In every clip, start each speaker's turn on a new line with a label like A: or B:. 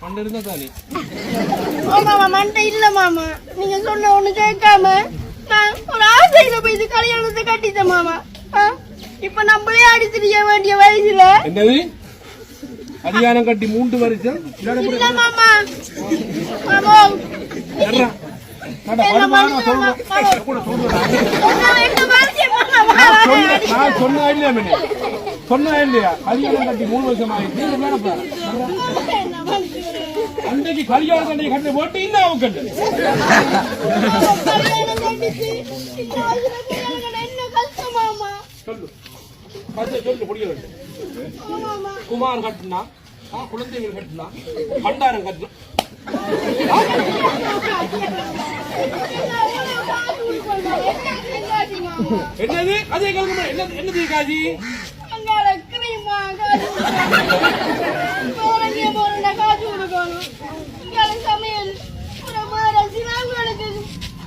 A: மண்டை இருந்தா தானே
B: மாமா மண்டை இல்ல மாமா. நீங்க சொன்ன ஒண்ணு கேட்காம நான் ஒரு ஆசையில போய் இது கல்யாணத்தை கட்டிட்டேன் மாமா. இப்ப நம்மளே அடிச்சிருக்க வேண்டிய வயசுல
A: என்னது கல்யாணம் கட்டி 3 வருஷம்
B: இல்ல மாமா. மாமா
A: சொன்னா இல்லையா கல்யாணம் கட்டி 3 வருஷம் ஆயிடுச்சு அன்றைக்கு கல்யாணம் கட்டி கட்ட போட்டு இன்னும் அவங்க சொல்லு சொல்லு புரிய வேண்டும். குமார் கட்டினா குழந்தைகள் கட்டினா பண்டாரம் கட்டினா என்னது அதே கலந்து என்னது காஜி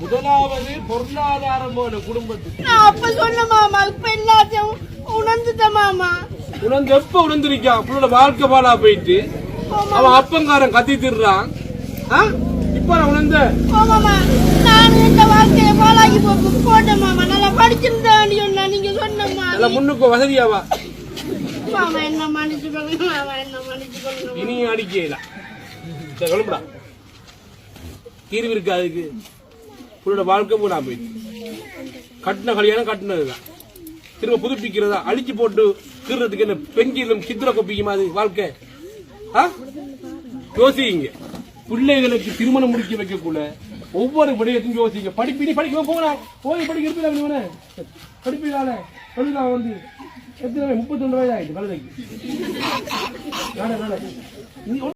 A: முதலாவது பொருளாதாரம் போல குடும்பத்துக்கு
B: அப்ப சொன்ன மாமா. இப்ப எல்லாத்தையும் உணர்ந்துட்ட மாமா.
A: உணர்ந்து எப்ப உணர்ந்திருக்கான் புள்ளோட வாழ்க்கை பாலா போயிட்டு அவன் அப்பங்காரன் கத்தி திடுறான். இப்ப நான் உணர்ந்த
B: நான் இந்த வாழ்க்கையை பாலாகி போட்டேன் மாமா. நல்லா படிச்சிருந்தேன் நீங்க சொன்ன
A: முன்னுக்கு வசதியாவா
B: மாமா. என்ன மன்னிச்சுக்கோங்க மாமா. என்ன மன்னிச்சுக்கோங்க.
A: இனி அடிக்கலாம் சொல்லுடா தீர்வு இருக்கு அதுக்கு புள்ளோட வாழ்க்கை பூரா போயிட்டு கட்டின கல்யாணம் கட்டினதுதான் திரும்ப புதுப்பிக்கிறதா அழிச்சு போட்டு கீறதுக்கு என்ன பெங்கிலும் சித்திர கொப்பிக்குமா அது வாழ்க்கை? யோசிங்க பிள்ளைகளுக்கு திருமணம் முடிக்க வைக்கக்குள்ள ஒவ்வொரு விடயத்தையும் யோசிங்க. படிப்பு படிக்க போனா போய் படிக்க படிப்பீங்களா சொல்லுங்க வந்து எத்தனை 32 வயது ஆயிடுச்சு கழுதைக்கு.